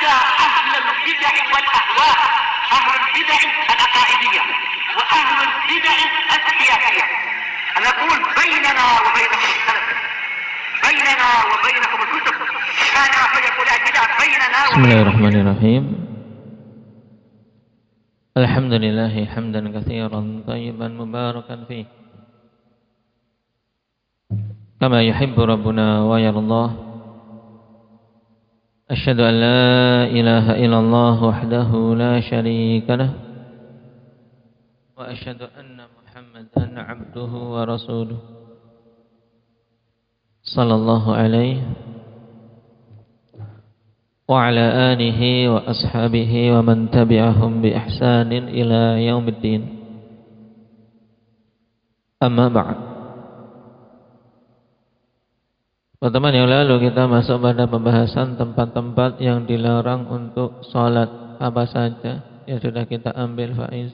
حتى أهل البدع والأهواء، أهل البدع العقائدية وأهل البدع السياسية. أنا أقول بيننا وبينكم السلف، بيننا وبينكم الكتب، كان فيقول البدع بيننا. بسم الله الرحمن الرحيم. الحمد لله حمدا كثيرا طيبا مباركا فيه كما يحب ربنا ويرضاه. أشهد أن لا إله إلا الله وحده لا شريك له، وأشهد أن محمدا عبده ورسوله صلى الله عليه وعلى آله وأصحابه ومن تبعهم بإحسان إلى يوم الدين. Amma ba'd. Pertemuan yang lalu kita masuk pada pembahasan tempat-tempat yang dilarang untuk sholat apa saja yang sudah kita ambil, Faiz.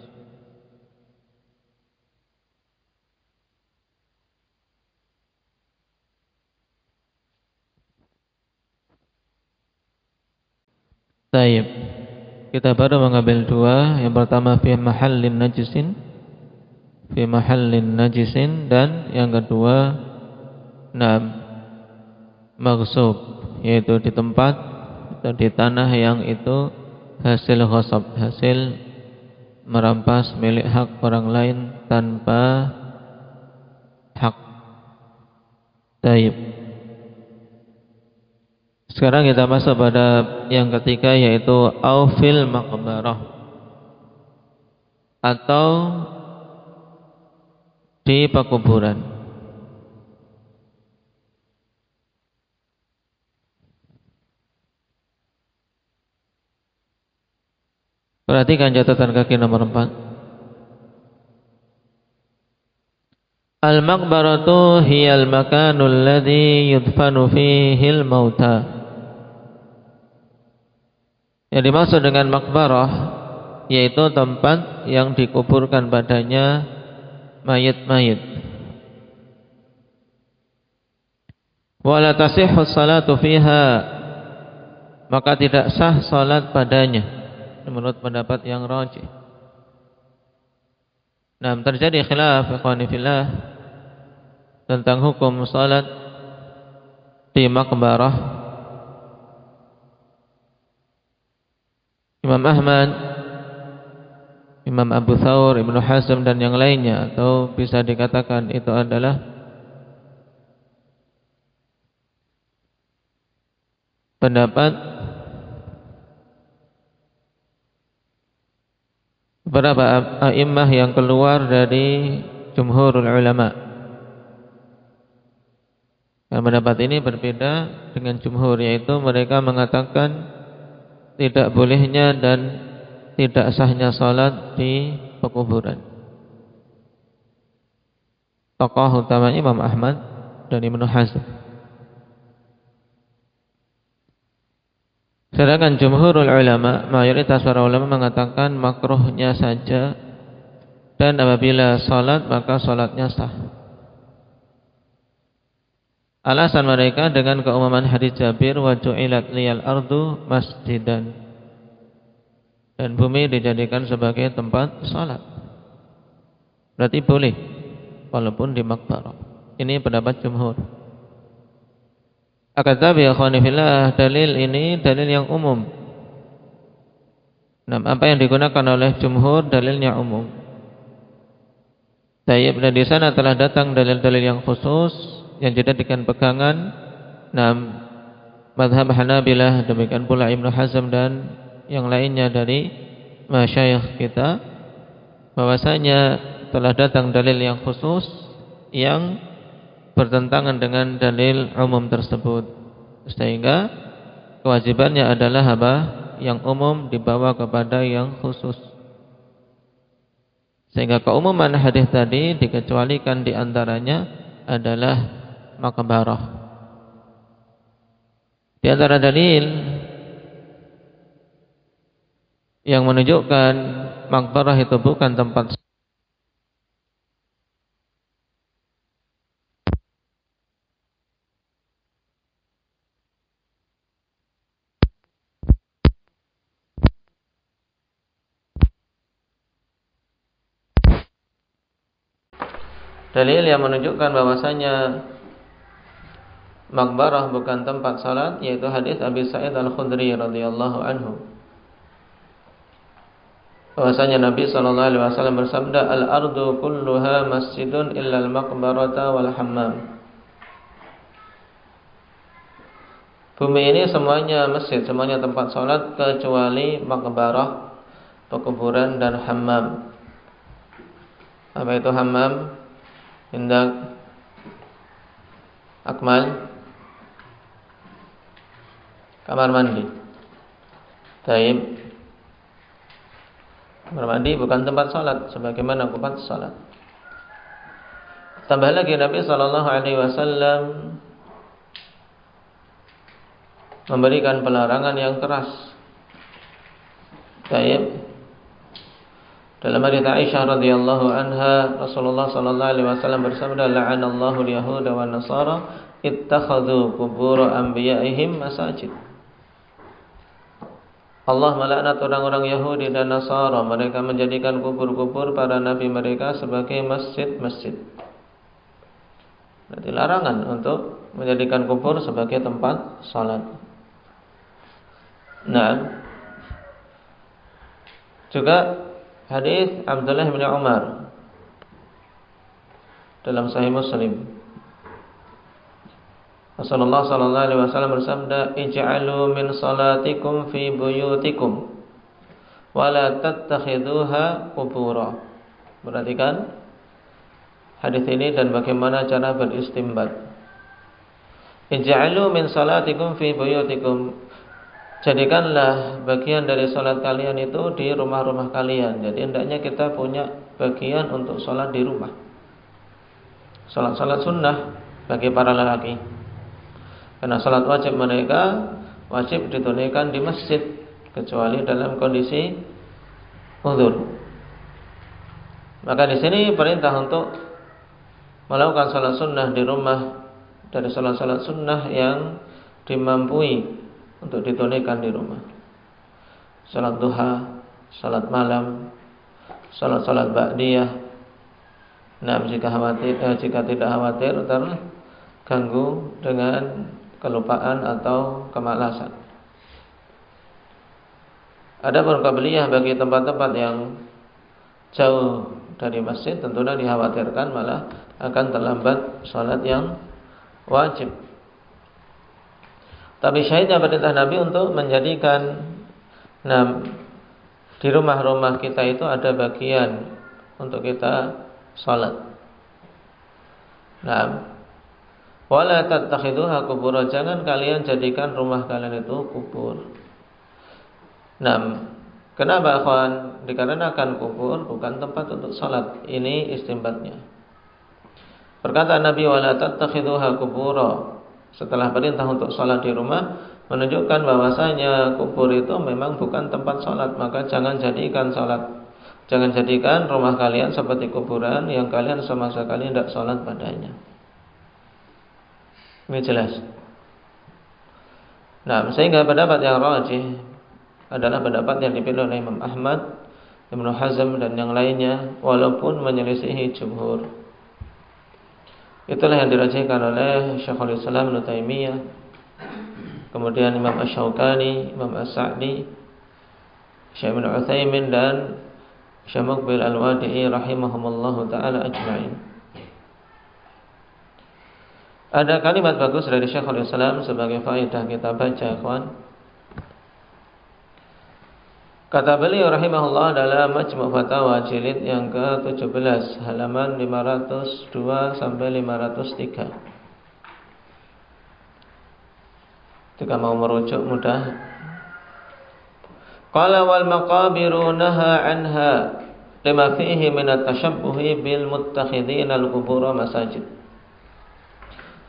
Taib. Kita baru mengambil dua. Yang pertama fi mahallin najisin, fi mahallin najisin, dan yang kedua maghsub, yaitu di tempat atau di tanah yang itu hasil ghasab, hasil merampas milik hak orang lain tanpa hak. Taib. Sekarang kita masuk pada yang ketiga, yaitu aufil maqbarah, atau di pekuburan. Perhatikan catatan kaki nomor 4. Al-maqbaratu hiyal makanul ladzi yudfanu fihil mauta. Yang dimaksud dengan makbarah yaitu tempat yang dikuburkan padanya mayit-mayit. Wala tasihhu salatu fiha, maka tidak sah salat padanya menurut pendapat yang rajih. Nah, terjadi khilaf ikhwani fillah tentang hukum salat di makbarah. Imam Ahmad, Imam Abu Thawr, Ibnu Hazm dan yang lainnya, atau bisa dikatakan itu adalah pendapat beberapa a'immah yang keluar dari jumhurul ulama. Nah, pendapat ini berbeda dengan jumhur, yaitu mereka mengatakan tidak bolehnya dan tidak sahnya salat di pekuburan. Tokoh utamanya Imam Ahmad dan Ibnu Hazm. Sedangkan jumhurul ulama, mayoritas para ulama mengatakan makruhnya saja, dan apabila salat maka salatnya sah. Alasan mereka dengan keumuman hadis Jabir, wa ju'ilat liyal ardu masjidan, dan bumi dijadikan sebagai tempat salat. Berarti boleh walaupun di makbarah. Ini pendapat jumhur. Akan tetapi ya akhwani fillah, dalil ini dalil yang umum. Nah, apa yang digunakan oleh jumhur dalilnya umum. Tayyib, dan di sana telah datang dalil-dalil yang khusus yang dijadikan pegangan mazhab Hanabilah, demikian pula Ibnu Hazm dan yang lainnya dari masyayikh kita, bahwasanya telah datang dalil yang khusus yang bertentangan dengan dalil umum tersebut, sehingga kewajibannya adalah apa? Yang umum dibawa kepada yang khusus, sehingga keumuman hadis tadi dikecualikan di antaranya adalah makbarah. Di antara dalil yang menunjukkan makbarah itu bukan tempat dalil yang menunjukkan bahwasanya makbarah bukan tempat salat, yaitu hadis Abi Sa'id Al-Khudri radhiyallahu anhu. Bahwasanya Nabi sallallahu alaihi wasallam bersabda, "Al-ardu kulluha masjidun illa al-maqbarata wal hammam." Bumi ini semuanya masjid, semuanya tempat salat kecuali makbarah, pekuburan, dan hammam. Apa itu hammam? Indak Akmal, kamar mandi. Taib. Kamar mandi bukan tempat salat sebagaimana tempat salat. Tambah lagi Nabi sallallahu alaihi wasallam memberikan pelarangan yang keras. Taib. Dalam hadits Aisyah radhiyallahu anha, Rasulullah sallallahu alaihi wasallam bersabda, "La'anallahu al-yahuda wan nasara ittakhadhu qubur anbiya'ihim masajid." Allah melaknat orang-orang Yahudi dan Nasara, mereka menjadikan kubur-kubur para nabi mereka sebagai masjid-masjid. Berarti larangan untuk menjadikan kubur sebagai tempat salat. Nah, juga hadis Abdullah bin Umar dalam Sahih Muslim, Rasulullah sallallahu alaihi wasallam bersabda, "Ij'alu min salatikum fi buyutikum wa la tattakhidhuha qubura." Perhatikan hadis ini dan bagaimana cara beristimbat. Ij'alu min salatikum fi buyutikum. Jadikanlah bagian dari salat kalian itu di rumah-rumah kalian. Jadi hendaknya kita punya bagian untuk salat di rumah. Salat-salat sunnah bagi para lelaki. Karena salat wajib mereka wajib ditunaikan di masjid kecuali dalam kondisi uzur. Maka di sini perintah untuk melakukan salat sunnah di rumah dari salat-salat sunnah yang dimampui untuk ditunaikan di rumah. Salat duha, salat malam, salat-salat ba'diyah. Nah, jika tidak khawatir terganggu dengan kelupaan atau kemalasan. Ada qabliyah bagi tempat-tempat yang jauh dari masjid, tentunya dikhawatirkan malah akan terlambat salat yang wajib. Tapi syahidnya perintah Nabi untuk menjadikan di rumah-rumah kita itu ada bagian untuk kita salat. Wala tattakhidhuha qubura, jangan kalian jadikan rumah kalian itu kubur. Kenapa akhwan? Dikarenakan kubur bukan tempat untuk salat. Ini istimbatnya. Perkataan Nabi wala tattakhidhuha qubura setelah perintah untuk salat di rumah menunjukkan bahwasanya kubur itu memang bukan tempat salat. Maka jangan jadikan rumah kalian seperti kuburan yang kalian sama sekali tidak salat padanya. Ini jelas. Sehingga pendapat yang rajih adalah pendapat yang dipilih oleh Imam Ahmad, Ibnu Hazm dan yang lainnya, walaupun menyelisihi jumhur. Itulah yang dirajihkan oleh Syekhul Islam Ibnu Taimiyah, kemudian Imam Asy-Syaukani, Imam As-Sa'di, Syekh Ibnu Utsaimin dan Syekh Muqbil Al-Wadi'i rahimahumullahu taala ajma'in. Ada kalimat bagus dari Syekhul Islam sebagai faedah kita baca, kawan. Kata beliau rahimahullah dalam Majmu' Fatawa jilid yang ke-17 halaman 502 sampai 503. Jika mau merujuk mudah. Qala wal maqabiru naha anha lima fihi min at-tashabbuhi bil muttakhidin al-qubur masajid.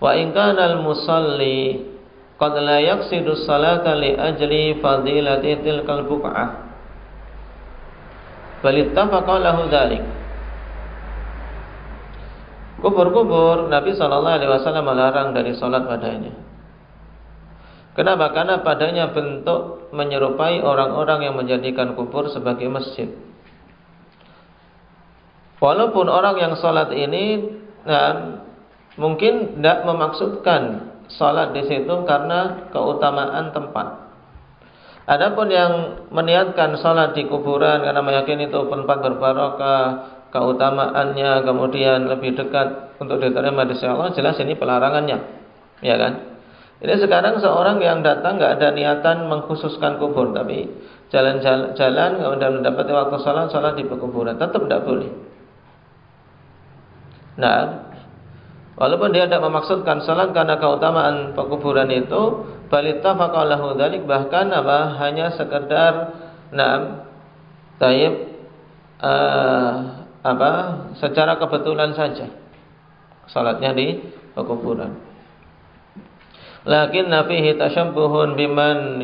Wa in kana al-musalli qad la yaqsidu as-salata li ajli fadilati tilkal buq'ah. Balittafaqa lahu dzalik. Kubur-kubur Nabi sallallahu alaihi wasallam melarang dari salat padanya. Kenapa? Karena padanya bentuk menyerupai orang-orang yang menjadikan kubur sebagai masjid. Walaupun orang yang salat ini mungkin tidak memaksudkan salat di situ karena keutamaan tempat. Adapun yang meniatkan salat di kuburan karena meyakini itu tempat berbarokah, keutamaannya, kemudian lebih dekat untuk diterima di sisi Allah, jelas ini pelarangannya, ya kan? Ini sekarang seorang yang datang nggak ada niatan mengkhususkan kubur, tapi jalan-jalan kemudian mendapati waktu salat di kuburan, tetap tidak boleh. Nah, walaupun dia tidak memaksudkan salat karena keutamaan pekuburan itu, balita faqalahu dzalik, bahkan hanya sekedar secara kebetulan saja salatnya di pekuburan. Lakin fihi tasyabbuhun biman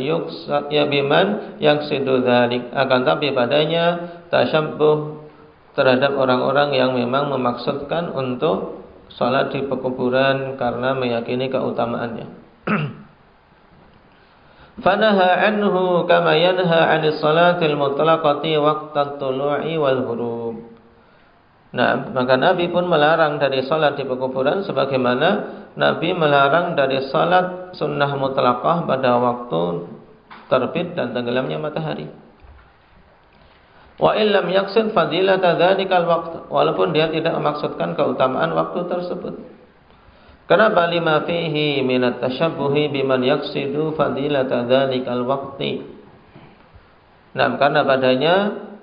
yaqsidu dzalik, akan tapi padanya tasyabbuh terhadap orang-orang yang memang memaksudkan untuk salat di pekuburan karena meyakini keutamaannya. Fanaha anhu kama yanha 'anis salatil mutlaqati waqtat tulu'i wal ghurub. Nah, maka Nabi pun melarang dari salat di pekuburan sebagaimana Nabi melarang dari salat sunnah mutlaqah pada waktu terbit dan tenggelamnya matahari. Wa illam yaqsid fadilata dzalikal waqt, walaupun dia tidak memaksudkan keutamaan waktu tersebut. Kenapa? Lima fihi minat tasyabbuhi biman yaqsidu fadilata dzalikal waqti. Nah, karena padanya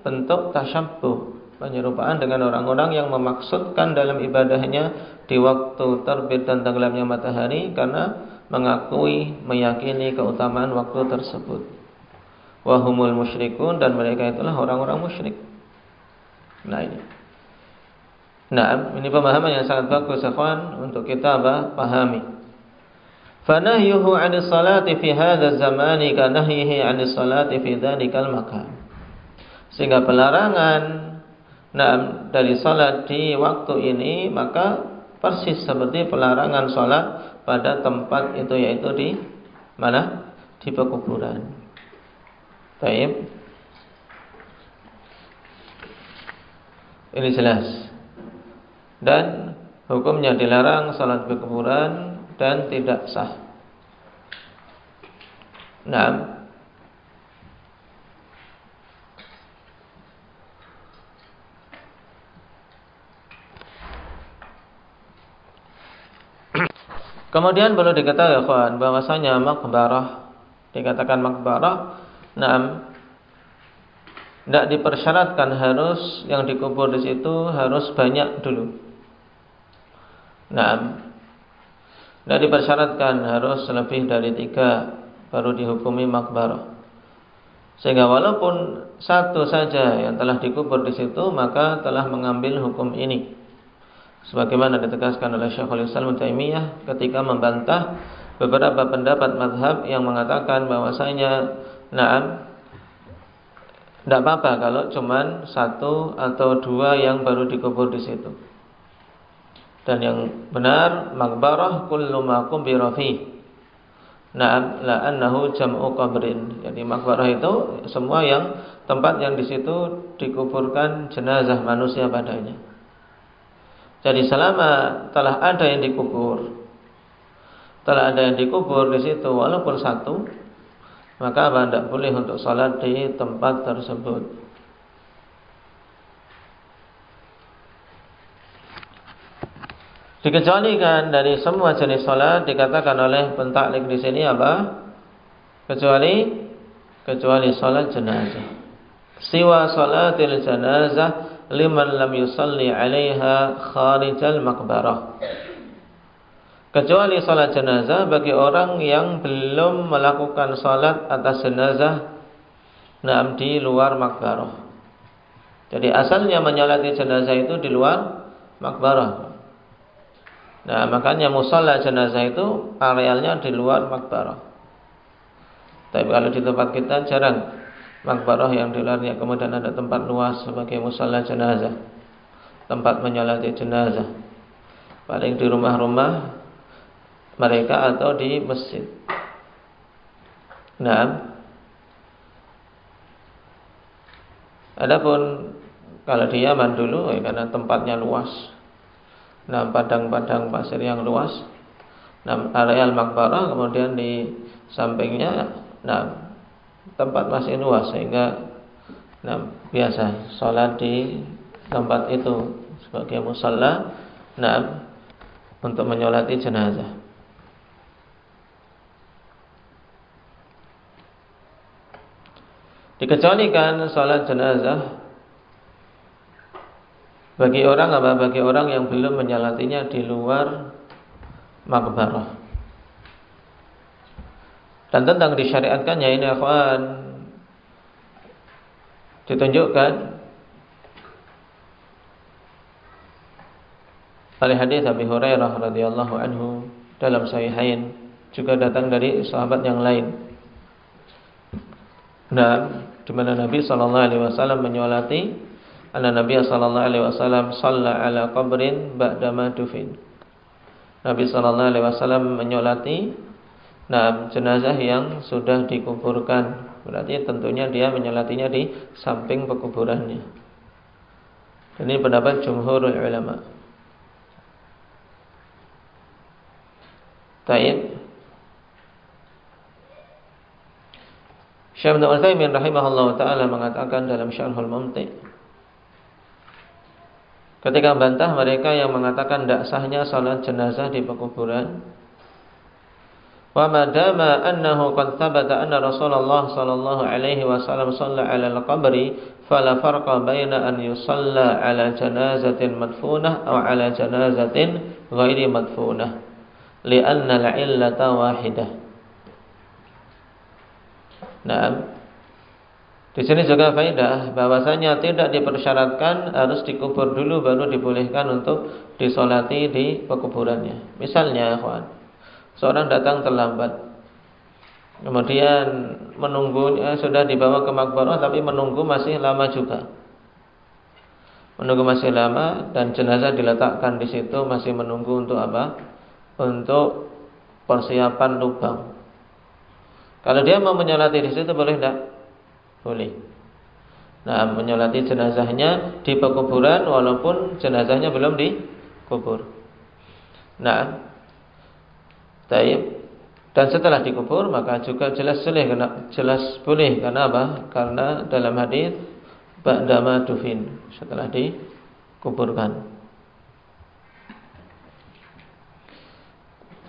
bentuk tasyabbuh, penyerupaan dengan orang-orang yang memaksudkan dalam ibadahnya di waktu terbit dan tenggelamnya matahari karena meyakini keutamaan waktu tersebut. Wahumul musyrikun, dan mereka itulah orang-orang musyrik. Nah ini pemahaman yang sangat bagus ikhwan untuk kita pahami. Fanahyuhu 'anis salati fi hadzal zamani ka nahyihi 'anis salati fi dzalikal makan. Sehingga pelarangan dari salat di waktu ini maka persis seperti pelarangan salat pada tempat itu, yaitu di mana? Di pekuburan. Baik. Ini jelas. Dan hukumnya dilarang salat di kuburan dan tidak sah. Nah, kemudian perlu diketahui kawan bahwasanya makbarah, dikatakan makbarah, tidak dipersyaratkan harus yang dikubur di situ harus banyak dulu. Tidak dipersyaratkan harus lebih dari 3 baru dihukumi makbarah. Sehingga walaupun satu saja yang telah dikubur di situ maka telah mengambil hukum ini. Sebagaimana ditegaskan oleh Syekhul Islam Ibnu Taimiyah ketika membantah beberapa pendapat mazhab yang mengatakan bahwasanya tidak apa-apa kalau cuman 1 atau 2 yang baru dikubur di situ. Dan yang benar makbarah kullu ma qubira fi. La annahu jam'u qabrin. Jadi makbarah itu semua yang tempat yang di situ dikuburkan jenazah manusia padanya. Jadi selama telah ada yang dikubur di situ walaupun 1, maka tidak boleh untuk salat di tempat tersebut. Dikecualikan dari semua jenis salat, dikatakan oleh pentaklik di sini apa? Kecuali salat jenazah. Siwa salatil janazah liman lam yusalli 'alaiha kharijal maqbarah. Kecuali salat jenazah bagi orang yang belum melakukan salat atas jenazah di luar makbarah. Jadi asalnya menyolati jenazah itu di luar makbarah. Makanya musalla jenazah itu arealnya di luar makbarah. Tapi kalau di tempat kita jarang makbarah yang di luarnya, kemudian ada tempat luas sebagai musalla jenazah, tempat menyolati jenazah. Paling di rumah-rumah mereka atau di masjid. Adapun kalau di Yaman dulu karena tempatnya luas, padang-padang pasir yang luas, areal makbarah, kemudian di sampingnya tempat masih luas sehingga biasa sholat di tempat itu sebagai musalla untuk menyolati jenazah. Dikecualikan sholat jenazah bagi orang yang belum menyolatinya di luar makbarah. Dan tentang disyariatkannya ini akhwan ditunjukkan oleh hadis Abi Hurairah radhiyallahu anhu dalam Sahihain, juga datang dari sahabat yang lain. Di mana Nabi sallallahu alaihi wasallam menyolati, anna Nabi sallallahu alaihi wasallam shalla ala qabrin ba'dama dufin. Nabi sallallahu alaihi wasallam menyolati jenazah yang sudah dikuburkan. Berarti tentunya dia menyolatinya di samping pekuburannya. Dan ini pendapat jumhurul ulama. Taib. Syekh Ibnu Utsaimin rahimahullah taala mengatakan dalam Syarhul Mumti', ketika membantah mereka yang mengatakan tidak sahnya salat jenazah di pekuburan, wa madama annahu qad thabata anna Rasulullah sallallahu alaihi wasallam shalla 'ala al-qabri fala farqa baina an yusalla 'ala janazatin madfunah aw 'ala janazatin ghairi madfunah li'anna al-'illata wahidah. Di sini juga faedah bahwasanya tidak dipersyaratkan harus dikubur dulu baru dibolehkan untuk disolati di pekuburannya. Misalnya, ikhwan, seorang datang terlambat, kemudian menunggunya sudah dibawa ke makbarah, tapi menunggu masih lama juga. Menunggu masih lama dan jenazah diletakkan di situ masih menunggu untuk apa? Untuk persiapan lubang. Kalau dia mau menyolati di situ boleh tidak? Boleh. Menyolati jenazahnya di pekuburan walaupun jenazahnya belum dikubur. Taib. Dan setelah dikubur maka juga jelas boleh karena apa? Karena dalam hadis ba'dama dufin, setelah dikuburkan.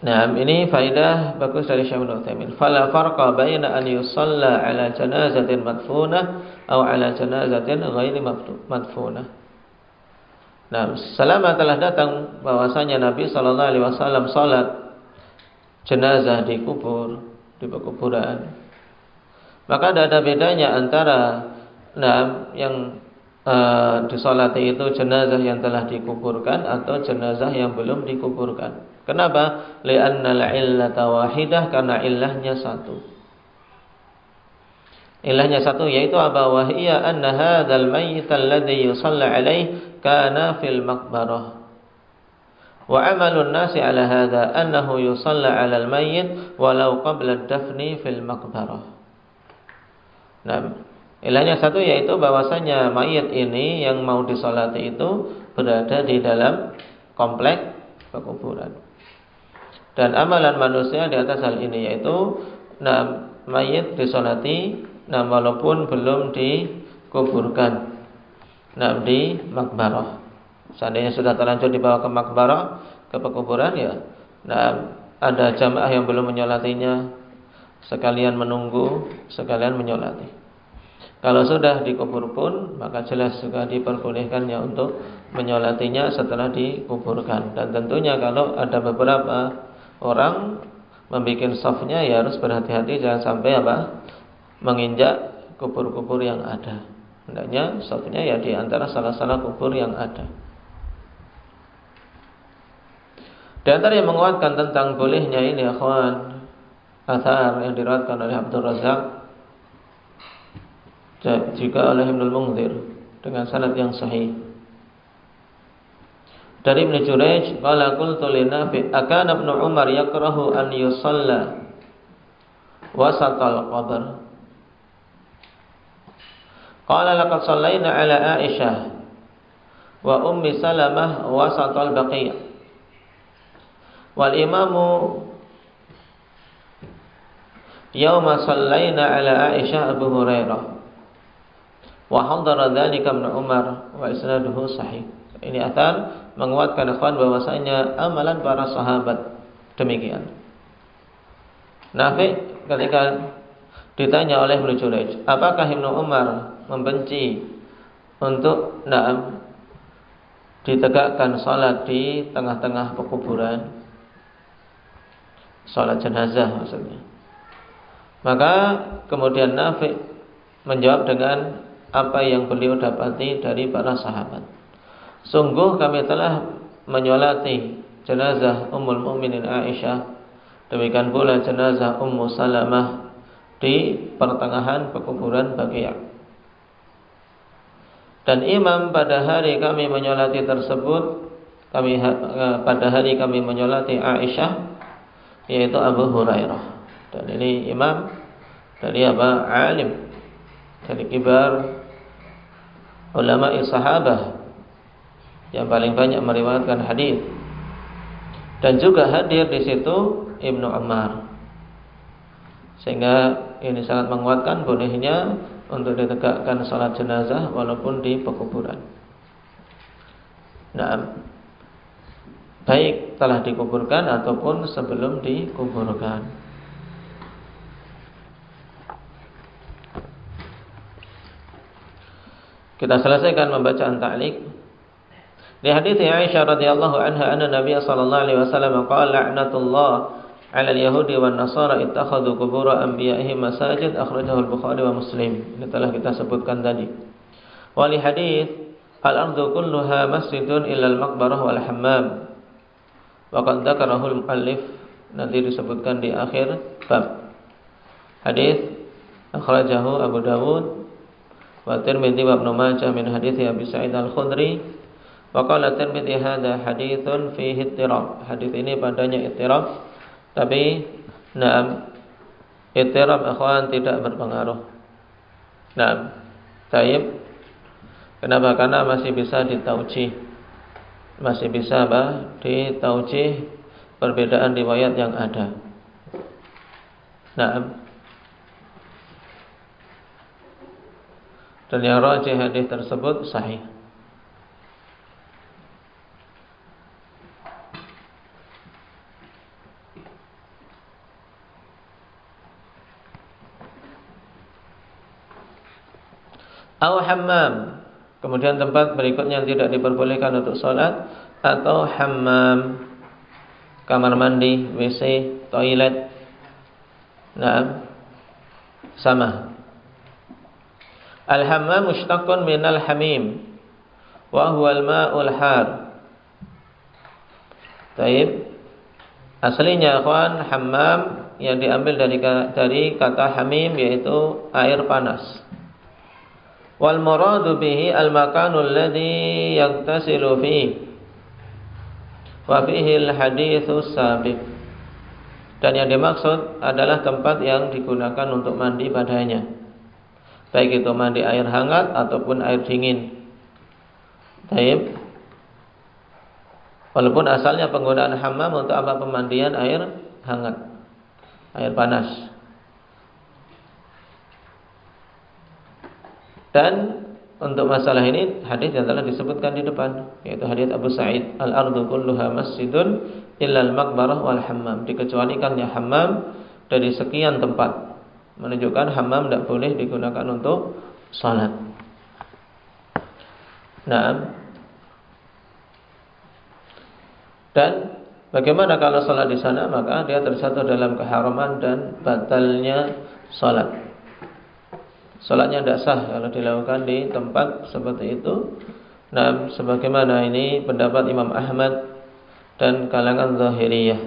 Ini faedah bagus dari Syekh Ibnu Utsaimin. Fala farqa baina an yusalla 'ala janazatin madfunah aw 'ala janazatin ghairi madfunah. Selama telah datang bahwasanya Nabi sallallahu alaihi wasallam salat jenazah di pekuburan, maka tidak ada bedanya antara yang disolati itu jenazah yang telah dikuburkan atau jenazah yang belum dikuburkan. Kenapa? Li'anna al-'illata wahidah, karena ilahnya satu. Ilahnya satu yaitu apa? Wa hiya anna hadzal mayyit alladhi yusalla 'alaihi kana fil maqbarah. Wa 'amalu an-nasi 'ala hadza annahu yusalla 'ala al-mayyit walau qabla ad-dafni fil maqbarah. Ilahnya satu yaitu bahwasanya mayit ini yang mau disolati itu berada di dalam komplek pekuburan. Dan amalan manusia di atas hal ini yaitu mayit disolati walaupun belum dikuburkan di makbarah. Seandainya sudah terlanjur dibawa ke makbarah, ke pekuburan, ya ada jamaah yang belum menyolatinya, sekalian menunggu, sekalian menyolati. Kalau sudah dikubur pun maka jelas juga diperbolehkannya untuk menyolatinya setelah dikuburkan. Dan tentunya kalau ada beberapa orang membuat safnya, ya harus berhati-hati jangan sampai menginjak kubur-kubur yang ada. Hendaknya safnya ya di antara salah-salah kubur yang ada. Di antara yang menguatkan tentang bolehnya ini, akhwan, athar yang diriwayatkan oleh Abdul Razak juga oleh Ibnu Munzir dengan sanad yang sahih. Dari Ibnu Jurayj, qala qultu li Nafi' akana Ibnu Umar yakrahu an yusalla wasatal qabr. Qala laqad sallaina ala Aisyah wa Ummi Salamah wasatal baqiyah. Wal imamu yauma sallaina ala Aisyah Abu Hurairah wa hadara dzalika Ibnu Umar wa isnaduhu sahih. Ini akan menguatkan ikhwan bahwasanya amalan para sahabat demikian. Nafi ketika ditanya oleh Ibnu Jurayj, apakah Ibnu Umar membenci untuk ditegakkan salat di tengah-tengah pekuburan, salat jenazah maksudnya? Maka kemudian Nafi menjawab dengan apa yang beliau dapati dari para sahabat. Sungguh kami telah menyolati jenazah Ummul Mukminin Aisyah, demikian pula jenazah Ummu Salamah di pertengahan pekuburan Baqiyah. Dan imam pada hari kami menyolati tersebut, pada hari kami menyolati Aisyah, yaitu Abu Hurairah. Dan ini imam dari alim, dari kibar ulama sahabah yang paling banyak meriwayatkan hadis. Dan juga hadir di situ Ibnu Ammar. Sehingga ini sangat menguatkan bolehnya untuk ditegakkan salat jenazah walaupun di pekuburan. Nah, baik telah dikuburkan ataupun sebelum dikuburkan. Kita selesaikan pembacaan ta'liq. Di hadits Aisyah radhiyallahu anha anna Nabi sallallahu alaihi wasallam qala la'natullah 'ala al-yahudi wan nasara ittakhadhu qubur anbiya'ihim masajid, akhrajahu al-Bukhari wa Muslim. Ini telah kita sebutkan tadi. Wa li hadits al-ardu kulluha masjidun illa al-maqbarah wal hammam. Wa qad dzakarahu al-muallif, nanti disebutkan di akhir bab. Hadits akhrajahu Abu Dawud wa Tirmidzi wa Ibnu Majah min hadits Abi Sa'id Al-Khudri. Wa qala Tirmidzi hadza haditsun fihi ittirab. Hadis ini padanya ittirab, tapi ittirab akhwan tidak berpengaruh. Taib. Kenapa? Karena masih bisa ditaujih. Masih bisa ditaujih perbedaan riwayat yang ada. Dan yang rajih hadis tersebut sahih. Atau hammam. Kemudian tempat berikutnya yang tidak diperbolehkan untuk sholat, atau hammam, kamar mandi, WC, toilet. Sama. Al-hammam mushtaqun minal hamim wa huwa al-ma'ul har. Taib. Aslinya akhwan hammam yang diambil dari kata hamim, yaitu air panas. Wal muradu bihi al-makanul ladzi yaghtasilu fihi wa fihi al-haditsus sabiq. Dan yang dimaksud adalah tempat yang digunakan untuk mandi padanya, baik itu mandi air hangat ataupun air dingin. Taib. Walaupun asalnya penggunaan hammam untuk apa? Pemandian air hangat, air panas. Dan untuk masalah ini hadis yang telah disebutkan di depan, yaitu hadis Abu Sa'id, al-ardu kulluha masjidun illa al-maqbarah wal hammam. Dikecualikannya hammam dari sekian tempat, menunjukkan hammam tidak boleh digunakan untuk salat. Dan bagaimana kalau salat di sana? Maka dia terjatuh dalam keharaman dan batalnya salat. Salatnya tidak sah kalau dilakukan di tempat seperti itu. Sebagaimana ini pendapat Imam Ahmad dan kalangan Zahiriyah.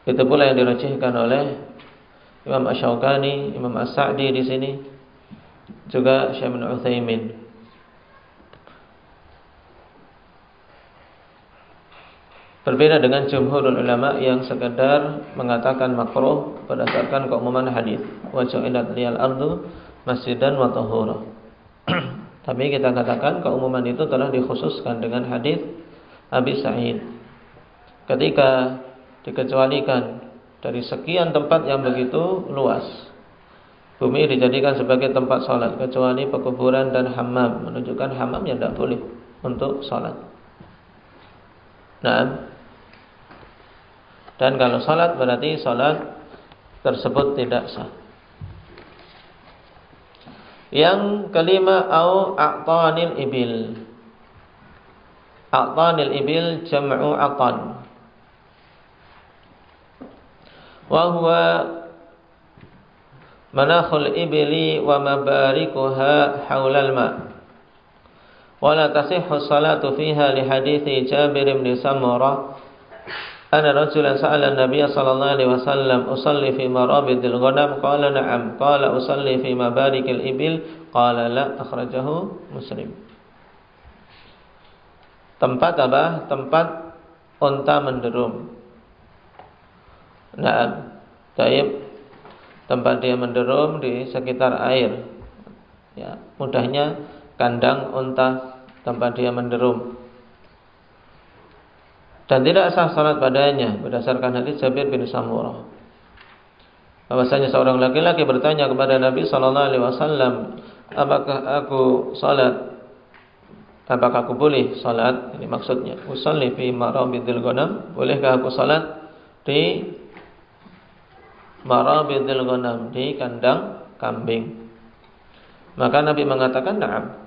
Itu pula yang dirajihkan oleh Imam Asy-Syaukani, Imam As-Sa'di di sini, juga Syekh bin Utsaimin. Berbeda dengan jumhurul ulama yang sekedar mengatakan makruh berdasarkan keumuman hadis. Wa ju'ilat liyal ardu masjidan wa tahura. Tapi kita katakan keumuman itu telah dikhususkan dengan hadis Abi Sa'id. Ketika dikecualikan dari sekian tempat yang begitu luas, bumi dijadikan sebagai tempat sholat, kecuali pekuburan dan hammam, menunjukkan hammam yang tidak boleh untuk sholat. Nah, dan kalau sholat berarti sholat tersebut tidak sah. Yang kelima, au a'tanil ibil. A'tanil ibil jam'u a'tan. Wa huwa manakhul ibili wa mabarikuha haulal ma'. Wa la tasihhu salatu fiha li hadithi Jabir bin Samurah anna rajulan sa'ala an-nabiy sallallahu alaihi wasallam usalli fi marabidil ghanam qala na'am qala usalli fi mabarikil ibil qala la akhrajahu Muslim. Tempat apa? Tempat unta menderum. Na'am. Taib. Tempat dia menderum di sekitar air. Ya, mudahnya kandang unta tempat dia menderum. Dan tidak sah salat padanya berdasarkan hadis Jabir bin Samurah. Bahwasanya seorang laki-laki bertanya kepada Nabi sallallahu alaihi wasallam, "Apakah aku salat? Apakah aku boleh salat?" Ini maksudnya, "Usalli fi marabidil ghanam." Bolehkah aku salat di marabidil ghanam, di kandang kambing? Maka Nabi mengatakan, "Na'am."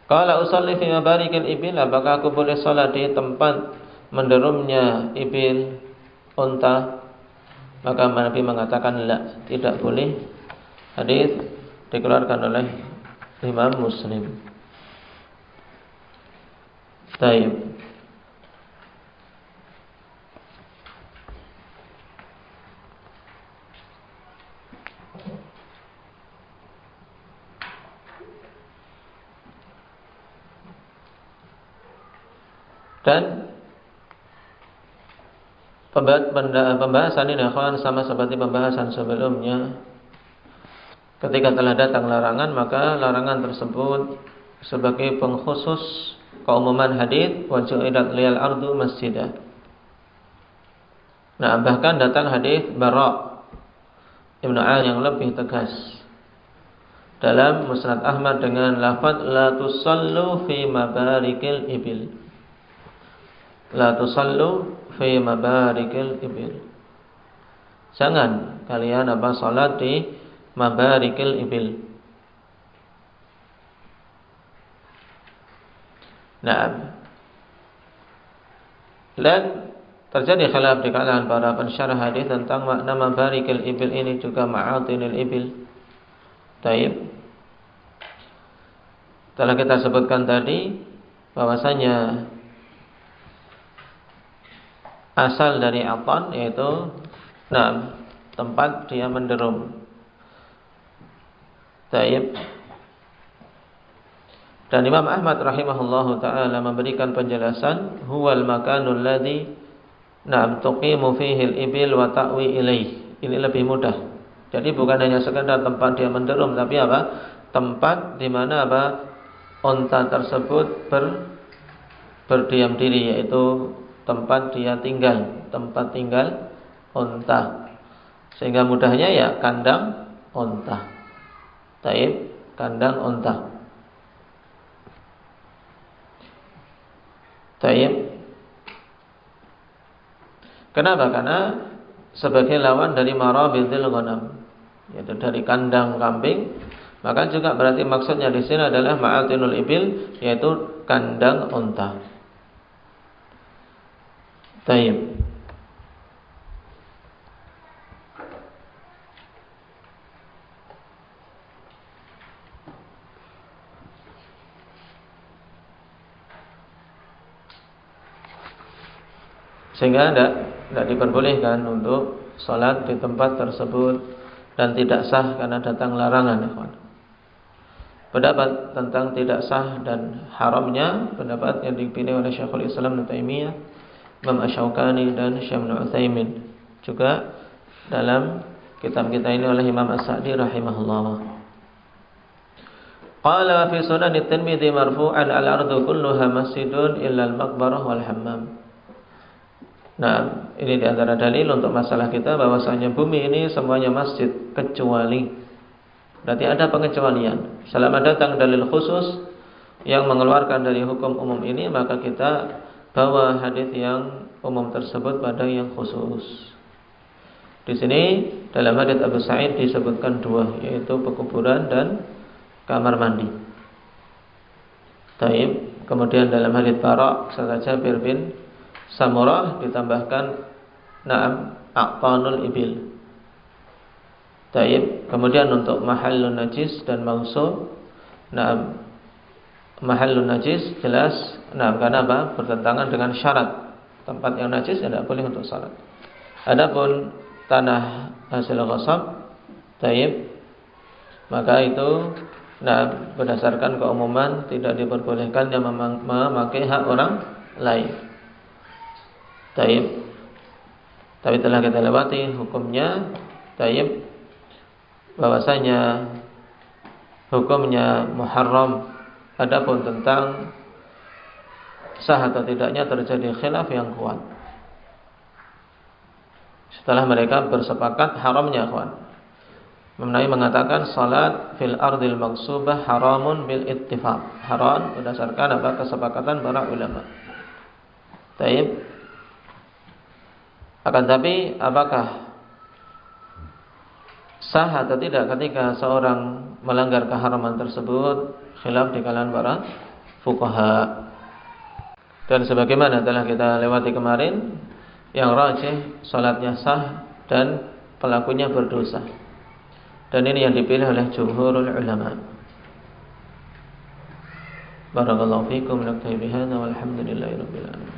Qala usalli fi mabarikil ibil. Apakah aku boleh salat di tempat menderumnya ibil, unta? Maka Nabi mengatakan la, tidak boleh. Hadis dikeluarkan oleh Imam Muslim. Baik. Dan pembahasan ini akan sama seperti pembahasan sebelumnya. Ketika telah datang larangan, maka larangan tersebut sebagai pengkhusus keumuman hadis wa ju'ilat liyal ardu masjidah. Nah, bahkan datang hadis Bara' Ibnu Al yang lebih tegas dalam Musnad Ahmad dengan lafaz la tusallu fi mabarikil ibil. La tusallu fi mabarikil ibil. Jangan kalian salat di mabarikil ibil. Nah, dan terjadi khilaf di kalangan para pensyarah hadis tentang makna mabarikil ibil ini juga ma'atinil ibil. Taib. Telah kita sebutkan tadi bahwasanya asal dari atan yaitu tempat dia menderum. Taib. Dan Imam Ahmad rahimahullahu taala memberikan penjelasan huwal makanul ladzi tuqimu fihi al-ibil wa ta'wi ilaih. Ini lebih mudah. Jadi bukan hanya sekedar tempat dia menderum, tapi tempat di mana unta tersebut berdiam diri, yaitu tempat dia tinggal, tempat tinggal unta. Sehingga mudahnya ya kandang unta. Taib, kandang unta. Taib. Kenapa? Karena sebagai lawan dari marabidil ghanam, yaitu dari kandang kambing, maka juga berarti maksudnya di sini adalah ma'atinul ibil, yaitu kandang unta. Taib. Sehingga tidak diperbolehkan untuk sholat di tempat tersebut dan tidak sah karena datang larangan. Pendapat tentang tidak sah dan haramnya pendapat yang dipilih oleh Syekhul Islam Ibnu Taimiyah, Imam Asy-Syaukani dan Syekh Ibnu Utsaimin. Juga dalam kitab kita ini oleh Imam As-Sa'di rahimahullah. Qala fi Sunan At-Tirmidzi marfu'an al-ardu kulluha masjidun illa al-maqbarah wal hammam. Nah, ini di antara dalil untuk masalah kita bahwasanya bumi ini semuanya masjid kecuali, berarti ada pengecualian. Selama datang dalil khusus yang mengeluarkan dari hukum umum ini, maka kita bawa hadis yang umum tersebut pada yang khusus. Di sini dalam hadis Abu Sa'id disebutkan dua, yaitu pekuburan dan kamar mandi. Taib. Kemudian dalam hadis Bara' serta Jabir bin Samurah ditambahkan na'am aqtanul ibil. Taib. Kemudian untuk mahallun najis dan mausul, na'am mahallun najis jelas, na'am karena apa? Bertentangan dengan syarat. Tempat yang najis tidak boleh untuk salat. Adapun tanah hasil ghasab, taib, maka itu berdasarkan keumuman tidak diperbolehkannya memakai hak orang lain. Taib. Tapi telah kita lewati hukumnya, taib, bahwasanya hukumnya muharram. Adapun tentang sah atau tidaknya terjadi khilaf yang kuat. Setelah mereka bersepakat haramnya, kawan. Imam mengatakan salat fil ardil maghsubah haramun bil ittifaq. Haram berdasarkan apa? Kesepakatan para ulama. Taib. Akan tapi apakah sah atau tidak ketika seorang melanggar keharaman tersebut? Khilaf di kalangan para fuqaha. Dan sebagaimana telah kita lewati kemarin, yang rajih salatnya sah dan pelakunya berdosa. Dan ini yang dipilih oleh jumhurul ulama. Barakallahu fikum, naktafi bihadza walhamdulillahirabbil alamin.